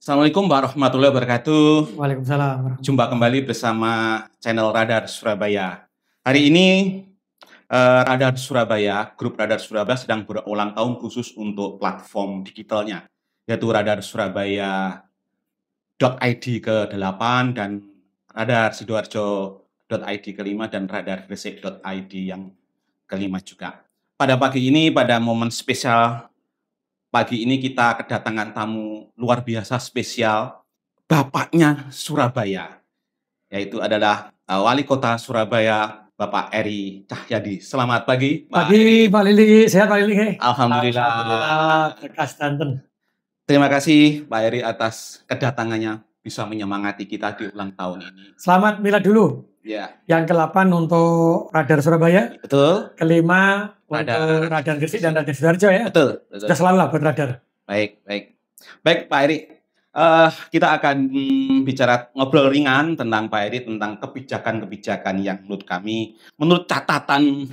Assalamualaikum warahmatullahi wabarakatuh. Waalaikumsalam. Jumpa kembali bersama channel Radar Surabaya. Hari ini Radar Surabaya, grup Radar Surabaya sedang berulang tahun khusus untuk platform digitalnya, yaitu Radar Surabaya.id ke-8 dan Radar Sidoarjo.id ke-5 dan Radar Gresik.id yang ke-5 juga. Pada pagi ini, pada momen spesial pagi ini kita kedatangan tamu luar biasa spesial, bapaknya Surabaya, yaitu adalah Wali Kota Surabaya, Bapak Eri Cahyadi. Selamat pagi, Pak. Pagi, Pak Lili. Sehat, Pak Lili? Alhamdulillah. Berkas Banten. Terima kasih, Pak Eri, atas kedatangannya bisa menyemangati kita di ulang tahun ini. Selamat milad dulu. Ya, Yang ke-8 untuk Radar Surabaya, betul. ke-5 untuk Radar Gresik dan Radar Sidoarjo ya. Betul. Sudah selalu lah buat radar. Baik. Baik, Pak Eri. Kita akan bicara ngobrol ringan tentang Pak Eri, tentang kebijakan-kebijakan yang menurut catatan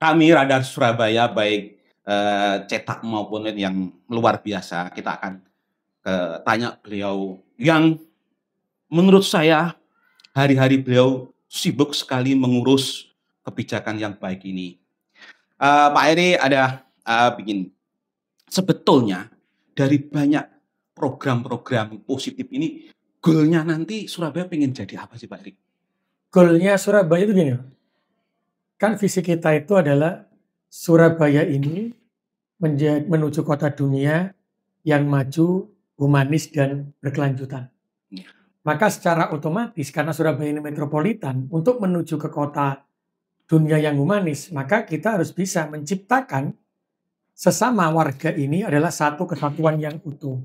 kami Radar Surabaya, baik cetak maupun yang luar biasa. Kita akan tanya beliau yang menurut saya hari-hari beliau sibuk sekali mengurus kebijakan yang baik ini. Pak Eri ada begini, sebetulnya dari banyak program-program positif ini, goalnya nanti Surabaya pengen jadi apa sih Pak Eri? Goalnya Surabaya itu gini, kan visi kita itu adalah Surabaya ini menuju kota dunia yang maju, humanis, dan berkelanjutan. Ya. Maka secara otomatis karena Surabaya ini metropolitan, untuk menuju ke kota dunia yang humanis, maka kita harus bisa menciptakan sesama warga ini adalah satu kesatuan yang utuh.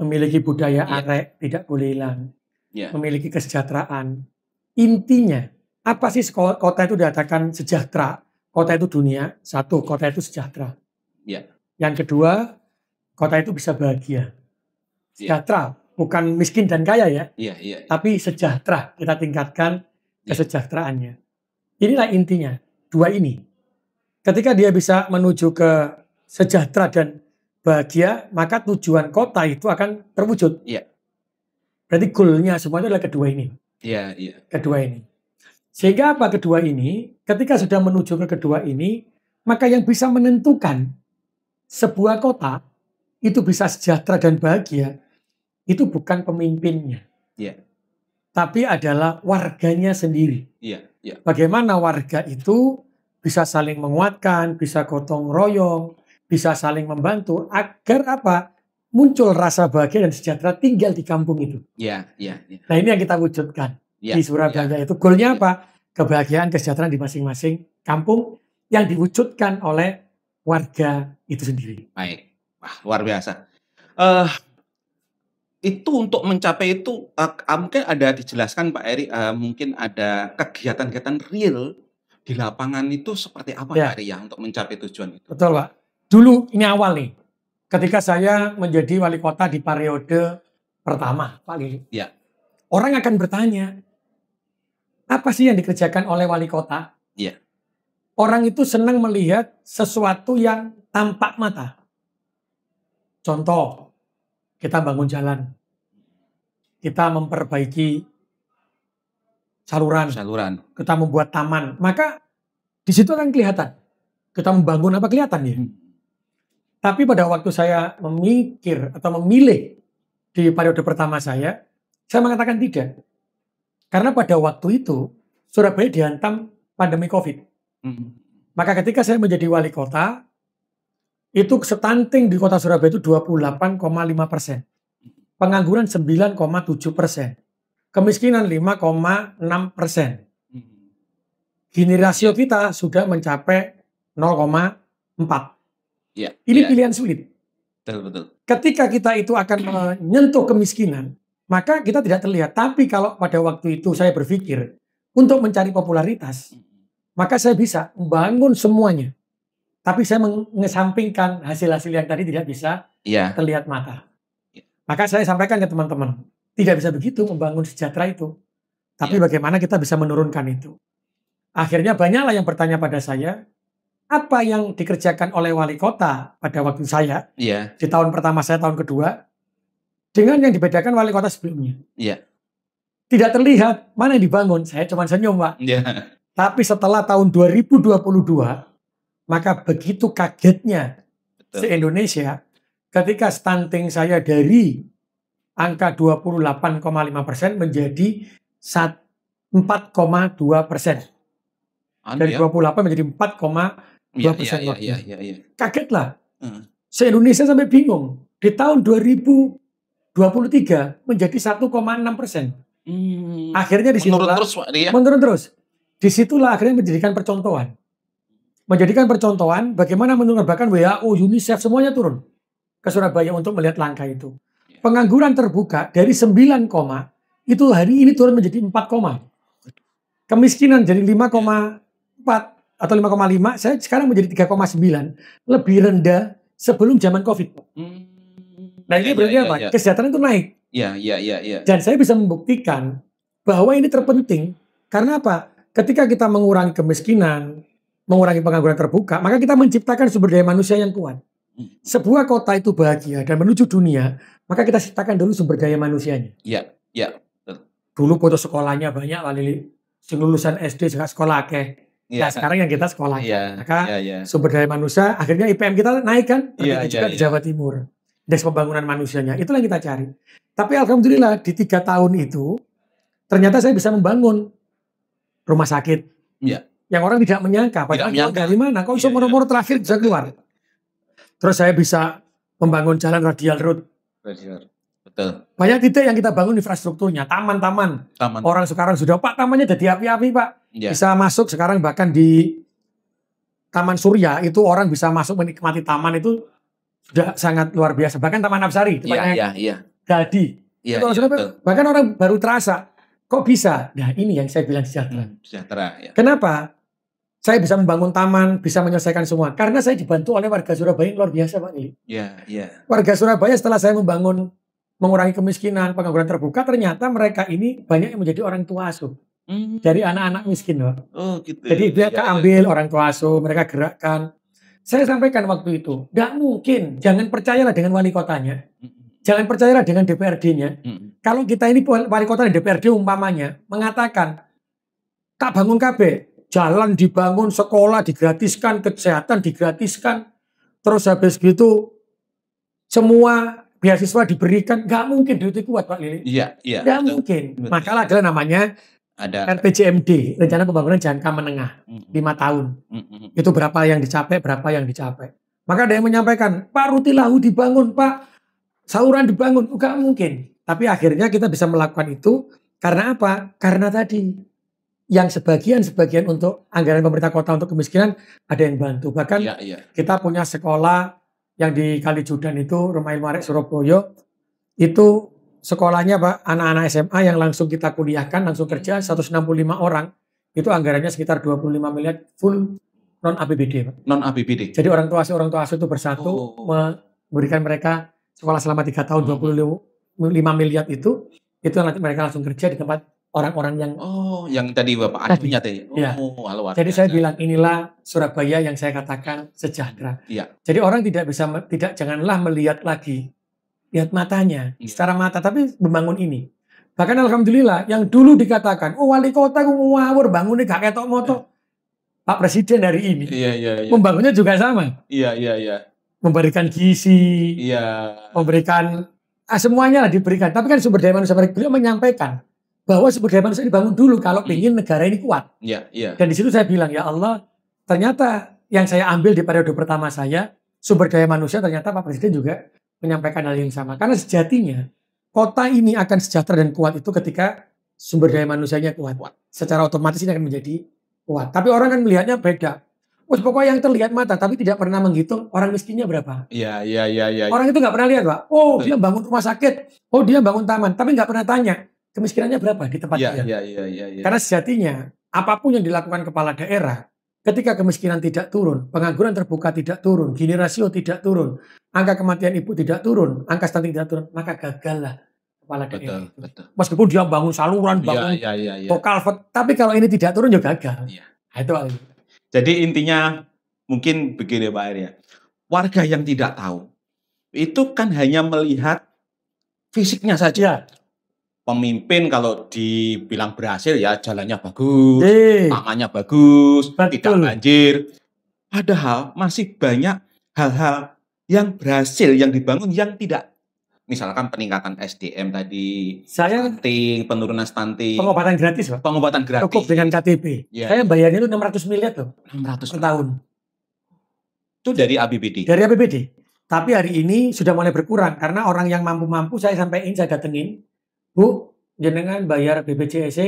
Memiliki budaya arek, tidak boleh hilang. Memiliki kesejahteraan. Intinya, apa sih kota itu dikatakan sejahtera? Kota itu dunia, satu, kota itu sejahtera. Yang kedua, kota itu bisa bahagia. Sejahtera, bukan miskin dan kaya ya, tapi sejahtera, kita tingkatkan kesejahteraannya. Inilah intinya, dua ini. Ketika dia bisa menuju ke sejahtera dan bahagia, maka tujuan kota itu akan terwujud. Berarti goalnya semua itu adalah kedua ini. Kedua ini. Sehingga apa kedua ini? Ketika sudah menuju ke kedua ini, maka yang bisa menentukan sebuah kota itu bisa sejahtera dan bahagia, itu bukan pemimpinnya, tapi adalah warganya sendiri. Bagaimana warga itu bisa saling menguatkan, bisa gotong royong, bisa saling membantu agar apa? Muncul rasa bahagia dan sejahtera tinggal di kampung itu. Nah ini yang kita wujudkan di Surabaya itu. Goalnya apa? Kebahagiaan, kesejahteraan di masing-masing kampung yang diwujudkan oleh warga itu sendiri. Baik, wah luar biasa. Itu untuk mencapai itu mungkin ada dijelaskan Pak Eri, mungkin ada kegiatan-kegiatan real di lapangan itu seperti apa Pak Eri ya untuk mencapai tujuan itu? Betul Pak. Dulu ini awal nih, ketika saya menjadi wali kota di periode pertama Pak Lili. Orang akan bertanya, apa sih yang dikerjakan oleh wali kota? Orang itu senang melihat sesuatu yang tampak mata. Contoh, kita bangun jalan, kita memperbaiki saluran, kita membuat taman, maka di situ akan kelihatan. Kita membangun apa kelihatan ya. Tapi pada waktu saya memikir atau memilih di periode pertama saya mengatakan tidak. Karena pada waktu itu Surabaya dihantam pandemi COVID. Maka ketika saya menjadi wali kota, itu stunting di kota Surabaya itu 28,5%. Pengangguran 9,7%. Kemiskinan 5,6%. Gini rasio kita sudah mencapai 0,4. Ini pilihan sulit. Betul. Ketika kita itu akan menyentuh kemiskinan, maka kita tidak terlihat. Tapi kalau pada waktu itu saya berpikir untuk mencari popularitas, maka saya bisa membangun semuanya. Tapi saya mengesampingkan hasil-hasil yang tadi tidak bisa terlihat mata. Maka saya sampaikan ke teman-teman, tidak bisa begitu membangun sejahtera itu. Tapi bagaimana kita bisa menurunkan itu? Akhirnya banyaklah yang bertanya pada saya, apa yang dikerjakan oleh wali kota pada waktu saya di tahun pertama saya, tahun kedua, dengan yang dibedakan wali kota sebelumnya. Iya. Tidak terlihat mana yang dibangun. Saya cuma senyum, Pak. Iya. Tapi setelah tahun 2022, maka begitu kagetnya se-Indonesia ketika stunting saya dari angka 28,5% menjadi 4,2%. Dari 28 menjadi 4,2%. Iya. Kagetlah. Se-Indonesia sampai bingung. Di tahun 2023 menjadi 1,6%. Akhirnya disitulah menurun terus. Disitulah akhirnya menjadikan percontohan. Bagaimana menurun, bahkan WHO, UNICEF semuanya turun ke Surabaya untuk melihat langkah itu. Pengangguran terbuka dari 9, itu hari ini turun menjadi 4, kemiskinan jadi 5,4 atau 5,5, saya sekarang menjadi 3,9, lebih rendah sebelum zaman COVID. Nah ini berarti apa? Kesejahteraan itu naik. Iya. Dan saya bisa membuktikan bahwa ini terpenting karena apa? Ketika kita mengurangi kemiskinan, mengurangi pengangguran terbuka, maka kita menciptakan sumber daya manusia yang kuat. Sebuah kota itu bahagia dan menuju dunia, maka kita ciptakan dulu sumber daya manusianya. Iya. Dulu putus sekolahnya banyak lah, lulusan SD juga sekolah Nah sekarang yang kita sekolah. Maka sumber daya manusia, akhirnya IPM kita naik kan? Juga di Jawa Timur. Indeks pembangunan manusianya, itulah yang kita cari. Tapi alhamdulillah di 3 tahun itu, ternyata saya bisa membangun rumah sakit. Yang orang tidak menyangka, padahal dari mana? Kok nomor terakhir bisa keluar? Terus saya bisa membangun jalan radial road. Betul. Banyak titik yang kita bangun infrastrukturnya, taman-taman. Orang sekarang sudah, Pak, tamannya jadi api-api, Pak. Bisa masuk sekarang bahkan di Taman Surya, itu orang bisa masuk menikmati taman itu sudah sangat luar biasa. Bahkan Taman Apsari, Gadi. Bahkan orang baru terasa, kok bisa? Nah ini yang saya bilang sejahtera. Kenapa? Saya bisa membangun taman, bisa menyelesaikan semua. Karena saya dibantu oleh warga Surabaya yang luar biasa, Pak. Warga Surabaya setelah saya mengurangi kemiskinan, pengangguran terbuka, ternyata mereka ini banyak yang menjadi orang tua asuh. Dari anak-anak miskin, Pak. Jadi mereka ambil orang tua asuh, mereka gerakkan. Saya sampaikan waktu itu, nggak mungkin, jangan percayalah dengan wali kotanya. Jangan percayalah dengan DPRD-nya. Kalau kita ini wali kota dan DPRD umpamanya mengatakan, tak bangun KB, jalan dibangun, sekolah digratiskan, kesehatan digratiskan, terus habis gitu semua beasiswa diberikan, nggak mungkin duitnya kuat, Pak Lili. Nggak mungkin. Makalah adalah namanya RPJMD, Rencana Pembangunan Jangka Menengah, 5 tahun. Itu berapa yang dicapai, Maka ada yang menyampaikan, Pak Rutilahu dibangun, Pak Sauran dibangun, nggak mungkin. Tapi akhirnya kita bisa melakukan itu karena apa? Karena tadi yang sebagian untuk anggaran pemerintah kota untuk kemiskinan ada yang bantu. Bahkan kita punya sekolah yang di Kalijudan itu, Rumah Ilmu Arek Surabaya, itu sekolahnya Pak, anak-anak SMA yang langsung kita kuliahkan, langsung kerja 165 orang, itu anggarannya sekitar 25 miliar full non APBD, Pak. Non APBD. Jadi orang tua asuh itu bersatu memberikan mereka sekolah selama 3 tahun 25 miliar itu nanti mereka langsung kerja di tempat orang-orang yang tadi Bapak adminnya tadi. Jadi saya bilang inilah Surabaya yang saya katakan sejahtera. Jadi orang janganlah melihat lagi, lihat matanya, secara mata, tapi membangun ini. Bahkan alhamdulillah yang dulu dikatakan, wali kota ngawur bangunnya gak ketok moto. Pak Presiden hari ini membangunnya juga sama. Memberikan gizi, memberikan semuanya lah diberikan. Tapi kan sumber daya manusia, beliau menyampaikan bahwa sumber daya manusia dibangun dulu kalau ingin negara ini kuat. Dan di situ saya bilang, ya Allah, ternyata yang saya ambil di periode pertama saya, sumber daya manusia, ternyata Pak Presiden juga menyampaikan hal yang sama. Karena sejatinya kota ini akan sejahtera dan kuat itu ketika sumber daya manusianya kuat. Secara otomatis ini akan menjadi kuat. Tapi orang kan melihatnya beda. Pokoknya yang terlihat mata, tapi tidak pernah menghitung orang miskinnya berapa. Orang itu nggak pernah lihat, Pak. Dia bangun rumah sakit, dia bangun taman, tapi nggak pernah tanya kemiskinannya berapa di tempat dia. Karena sejatinya apapun yang dilakukan kepala daerah, ketika kemiskinan tidak turun, pengangguran terbuka tidak turun, Gini rasio tidak turun, angka kematian ibu tidak turun, angka stunting tidak turun, maka gagallah kepala daerah. Meskipun dia bangun saluran, bangun kalvet, tapi kalau ini tidak turun, ya gagal. Itu. Jadi intinya mungkin begini Pak Arya, warga yang tidak tahu itu kan hanya melihat fisiknya saja. Ya. Pemimpin kalau dibilang berhasil ya jalannya bagus, Eh, tamannya bagus, tidak betul. banjir. Padahal masih banyak hal-hal yang berhasil yang dibangun yang tidak. Misalkan peningkatan SDM tadi, Saya stunting, penurunan stunting, pengobatan gratis, Pak. pengobatan gratis. Cukup dengan KTP. Ya, Saya bayarnya itu 600 miliar loh 600 per tahun itu dari APBD. dari APBD. Tapi hari ini sudah mulai berkurang karena orang yang mampu-mampu saya sampaikan, saya datengin, Bu, jenengan bayar BPJS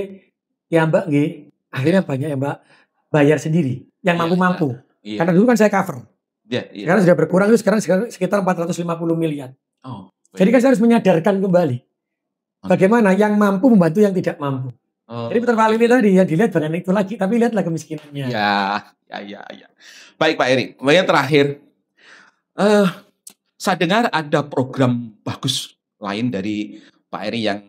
ya Mbak, nggih. Akhirnya banyak ya Mbak bayar sendiri yang Iya, mampu-mampu. Iya. Karena dulu kan saya cover. Iya, iya. Sekarang sudah berkurang itu sekarang sekitar 450 miliar. Oh, Jadi kan saya harus menyadarkan kembali bagaimana yang mampu membantu yang tidak mampu. oh, Jadi Peter Pak ini tadi yang dilihat bukan itu lagi, tapi lihatlah kemiskinannya. ya. Baik Pak Eri, yang terakhir, saya dengar ada program bagus lain dari Pak Eri yang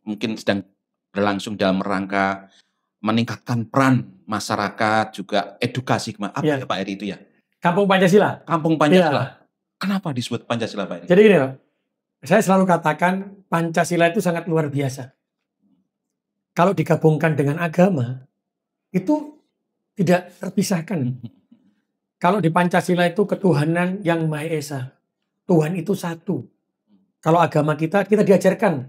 mungkin sedang berlangsung dalam rangka meningkatkan peran masyarakat, juga edukasi. Apa Ya. ya Pak Eri itu ya? Kampung Pancasila. Kampung Pancasila. Ya. Kenapa disebut Pancasila Pak Eri? Jadi gini Pak, saya selalu katakan Pancasila itu sangat luar biasa. Kalau digabungkan dengan agama, itu tidak terpisahkan. Kalau di Pancasila itu ketuhanan yang Maha Esa. Tuhan itu satu. Kalau agama kita diajarkan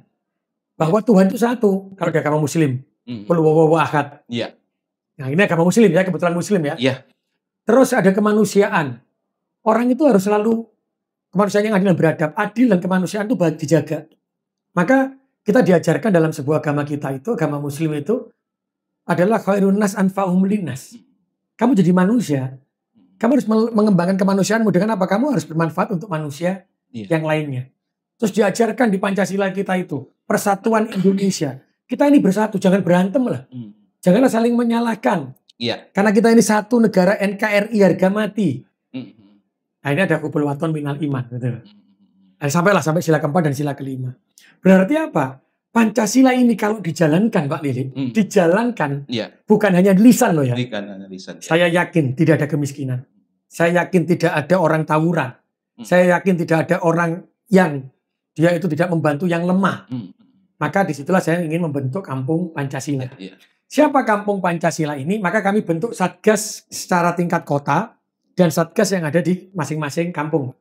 bahwa Tuhan itu satu. Kalau di agama Muslim, Qul huwallahu ahad. Iya. Nah ini agama Muslim ya, kebetulan Muslim ya. Iya. Terus ada kemanusiaan. Orang itu harus selalu kemanusiaan yang adil dan beradab. Adil dan kemanusiaan itu dijaga. Maka kita diajarkan dalam sebuah agama kita itu, agama Muslim itu adalah khairun nas anfa'uhum linnas. Kamu jadi manusia, kamu harus mengembangkan kemanusiaanmu dengan apa? Kamu harus bermanfaat untuk manusia yang lainnya. Terus diajarkan di Pancasila kita itu persatuan Indonesia. Kita ini bersatu, jangan berantem lah. Janganlah saling menyalahkan. Iya. Karena kita ini satu negara NKRI harga mati. Nah ini ada kubul waton minal iman. Gitu. Sampai sila keempat dan sila kelima. Berarti apa? Pancasila ini kalau dijalankan Pak Lili, dijalankan bukan hanya lisan loh ya. Saya yakin tidak ada kemiskinan. Saya yakin tidak ada orang tawuran. Saya yakin tidak ada orang yang dia itu tidak membantu yang lemah. Maka disitulah saya ingin membentuk Kampung Pancasila. Siapa Kampung Pancasila ini? Maka kami bentuk satgas secara tingkat kota dan satgas yang ada di masing-masing kampung.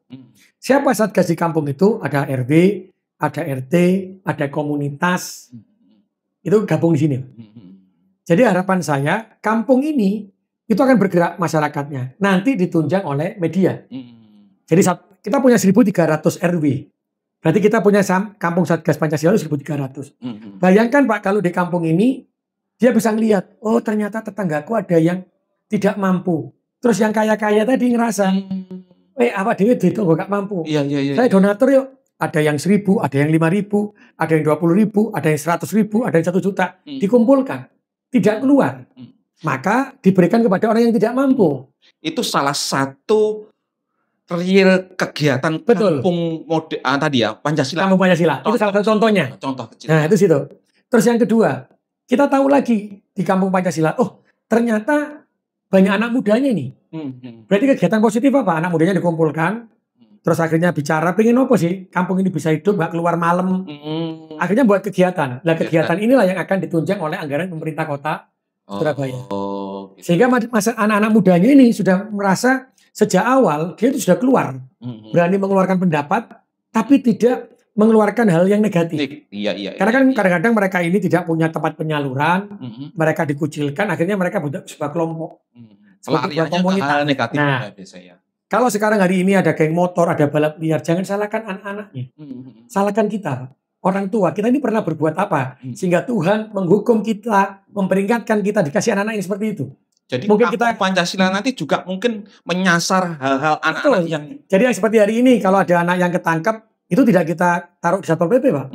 Siapa satgas di kampung itu? Ada RW, ada RT, ada komunitas. Itu gabung di sini. Jadi harapan saya, kampung ini itu akan bergerak masyarakatnya. Nanti ditunjang oleh media. Jadi kita punya 1.300 RW. Berarti kita punya kampung Satgas Pancasila 1.300. Bayangkan Pak, kalau di kampung ini, dia bisa ngelihat, oh ternyata tetanggaku ada yang tidak mampu. Terus yang kaya-kaya tadi ngerasa, apa duit itu gak mampu. Saya donatur yuk. Ada yang 1.000, ada yang 5.000, ada yang 20.000, ada yang 100.000, ada yang 1 juta. Dikumpulkan. Tidak keluar. Maka diberikan kepada orang yang tidak mampu. Itu salah satu real kegiatan kampung mode tadi ya, Pancasila. Kampung Pancasila. Itu salah satu contohnya. Contoh kecil. Nah, itu situ. Terus yang kedua, kita tahu lagi di Kampung Pancasila, oh ternyata banyak anak mudanya nih. Berarti kegiatan positif apa? Anak mudanya dikumpulkan, terus akhirnya bicara, pengen apa sih kampung ini bisa hidup, gak keluar malam. Akhirnya buat kegiatan. Nah, kegiatan inilah yang akan ditunjang oleh anggaran pemerintah kota Surabaya. Sehingga anak-anak mudanya ini sudah merasa sejak awal dia itu sudah keluar, berani mengeluarkan pendapat, tapi tidak mengeluarkan hal yang negatif. Karena kan kadang-kadang mereka ini tidak punya tempat penyaluran, mereka dikucilkan, akhirnya mereka bentuk sebuah kelompok, sebuah komunitas. Negatif nah, biasanya. Kalau sekarang hari ini ada geng motor, ada balap liar, jangan salahkan anak-anaknya, salahkan kita. Orang tua, kita ini pernah berbuat apa? Sehingga Tuhan menghukum kita, memperingatkan kita, dikasih anak-anak yang seperti itu. Jadi mungkin kita Pancasila nanti juga mungkin menyasar hal-hal anak-anak yang... Jadi yang seperti hari ini, kalau ada anak yang ketangkep, itu tidak kita taruh di Satpol PP, Pak.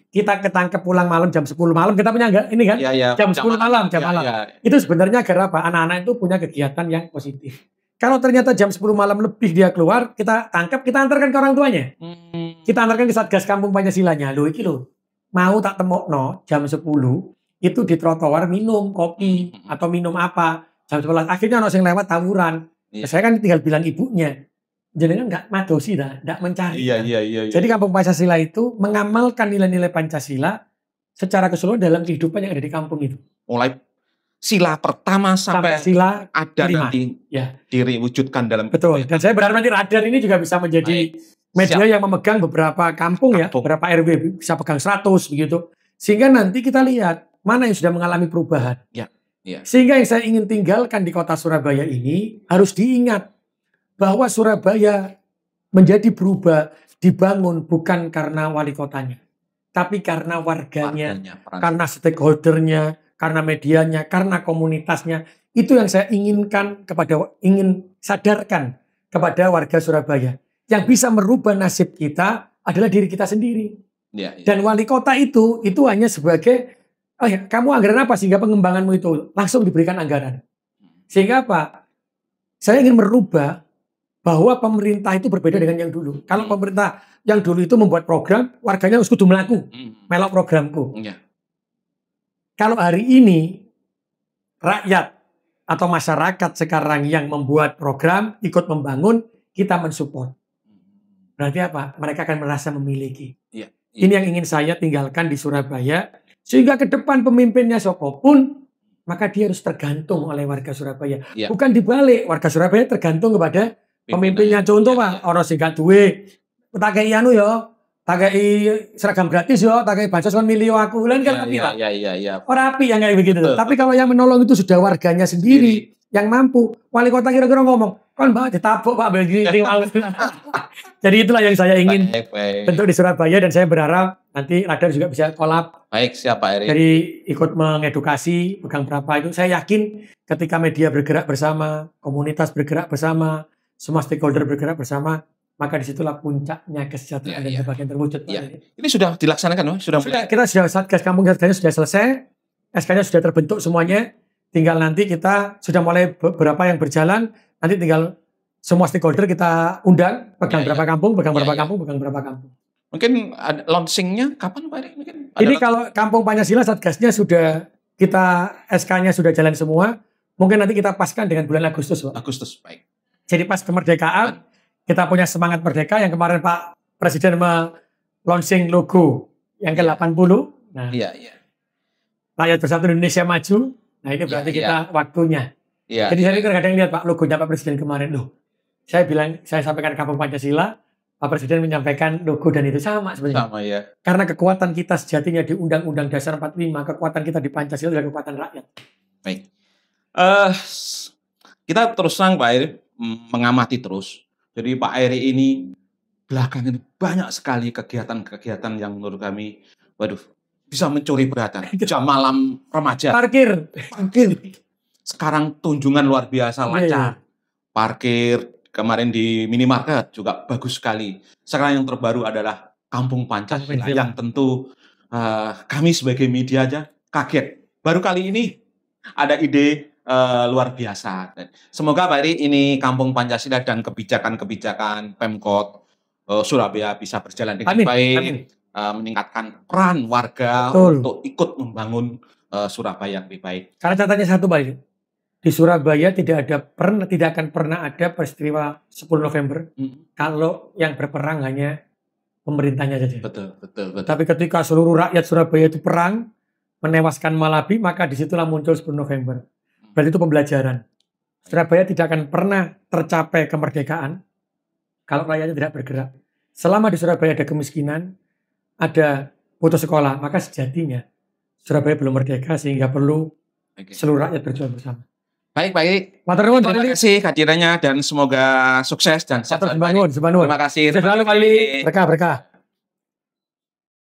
Kita ketangkep pulang malam jam 10 malam, kita punya ini kan? Jam 10 malam, jam malam. Itu sebenarnya agar apa? Anak-anak itu punya kegiatan yang positif. Kalau ternyata jam 10 malam lebih dia keluar, kita tangkap, kita antarkan ke orang tuanya. Kita antarkan ke Satgas Kampung Pancasilanya. Loh, iki loh. Mau tak temokno jam 10, itu di trotoar minum kopi, atau minum apa. Jam 11, akhirnya orang yang lewat tawuran. Saya kan tinggal bilang ibunya. jenengan nggak madosi dah, nggak mencari. Iya, iya, iya. Jadi kampung Pancasila itu mengamalkan nilai-nilai Pancasila secara keseluruhan dalam kehidupan yang ada di kampung itu. Mulai sila pertama sampai sila ada kelima. nanti Ya. diwujudkan dalam Betul. Dan saya berharap nanti radar ini juga bisa menjadi media yang memegang beberapa kampung ya, beberapa RW bisa pegang 100 begitu. Sehingga nanti kita lihat mana yang sudah mengalami perubahan. Ya. Ya. Sehingga yang saya ingin tinggalkan di kota Surabaya ini harus diingat bahwa Surabaya menjadi berubah, dibangun bukan karena wali kotanya, tapi karena warganya karena stakeholdernya, karena medianya, karena komunitasnya. Itu yang saya ingin sadarkan kepada warga Surabaya. Yang bisa merubah nasib kita adalah diri kita sendiri. Ya, ya. Dan wali kota itu hanya sebagai, oh ya, kamu anggaran apa sehingga pengembanganmu itu langsung diberikan anggaran. Sehingga apa? Saya ingin merubah bahwa pemerintah itu berbeda dengan yang dulu. Kalau pemerintah yang dulu itu membuat program, warganya harus kudu melaku, melok programku. Ya. Kalau hari ini rakyat atau masyarakat sekarang yang membuat program, ikut membangun, kita mensupport. Berarti apa? Mereka akan merasa memiliki. Ya. Ya. Ini yang ingin saya tinggalkan di Surabaya. Sehingga ke depan pemimpinnya siapapun, maka dia harus tergantung oleh warga Surabaya. Ya. Bukan dibalik, warga Surabaya tergantung kepada pemimpinnya. Contoh Pak, orang sing gak duwe, tak kei anu ya, tak kei seragam gratis ya, tak kei bansos kon milih aku. Lan kan api Pak. Iya. Orang api yang kayak begitu. Tapi kalau yang menolong itu sudah warganya sendiri yang mampu. Wali kota kira-kira ngomong, kan Mbak ditabuk Pak begini. Jadi itulah yang saya ingin bentuk di Surabaya, dan saya berharap nanti radar juga bisa kolab. Baik, siapa Eri? Jadi ikut mengedukasi, pegang berapa itu. Saya yakin ketika media bergerak bersama, komunitas bergerak bersama, semua stakeholder bergerak bersama, maka disitulah puncaknya kesejahteraan dan kebahagiaan terwujud. Ini sudah dilaksanakan, sudah mulai. Kita sudah Satgas Kampung Satgasnya sudah selesai, SK-nya sudah terbentuk semuanya. Tinggal nanti kita sudah mulai beberapa yang berjalan, nanti tinggal semua stakeholder kita undang, pegang berapa kampung, pegang berapa kampung, pegang berapa kampung. Mungkin launchingnya kapan Pak Eri? Ini kalau Kampung Pancasila Satgasnya sudah kita, SK-nya sudah jalan semua, mungkin nanti kita paskan dengan bulan Agustus Pak. Agustus, baik. Jadi pas kemerdekaan, kita punya semangat merdeka yang kemarin Pak Presiden launching logo yang ke-80. Nah, Rakyat Bersatu Indonesia Maju. Nah ini berarti kita waktunya. Jadi saya kadang-kadang lihat Pak logonya Pak Presiden kemarin loh. Saya sampaikan Kampung Pancasila, Pak Presiden menyampaikan logo dan itu sama sebenarnya. Sama ya. Karena kekuatan kita sejatinya di Undang-Undang Dasar 45, kekuatan kita di Pancasila adalah kekuatan rakyat. Baik. Kita terus terang Pak Eri mengamati terus. Jadi Pak Eri ini belakangan ini banyak sekali kegiatan-kegiatan yang menurut kami, waduh, bisa mencuri perhatian. Jam malam remaja. Parkir. Sekarang tunjungan luar biasa lancar. Parkir kemarin di minimarket juga bagus sekali. Sekarang yang terbaru adalah Kampung Pancasila yang tentu kami sebagai media aja kaget. Baru kali ini ada ide luar biasa. Semoga Pak Eri ini Kampung Pancasila dan kebijakan-kebijakan Pemkot Surabaya bisa berjalan dengan baik. Meningkatkan peran warga untuk ikut membangun Surabaya yang lebih baik. Karena catatannya satu Pak, di Surabaya tidak akan pernah ada peristiwa 10 November kalau yang berperang hanya pemerintahnya saja. Betul. Tapi ketika seluruh rakyat Surabaya itu perang, menewaskan Malabi, maka disitulah muncul 10 November. Berarti itu pembelajaran. Surabaya tidak akan pernah tercapai kemerdekaan kalau rakyatnya tidak bergerak. Selama di Surabaya ada kemiskinan, ada putus sekolah, maka sejatinya Surabaya belum merdeka, sehingga perlu seluruh rakyat berjuang bersama. Baik Pak Eri, terima kasih kehadirannya dan semoga sukses dan sehat. Terima kasih. Selalu Pak Eri, berkah.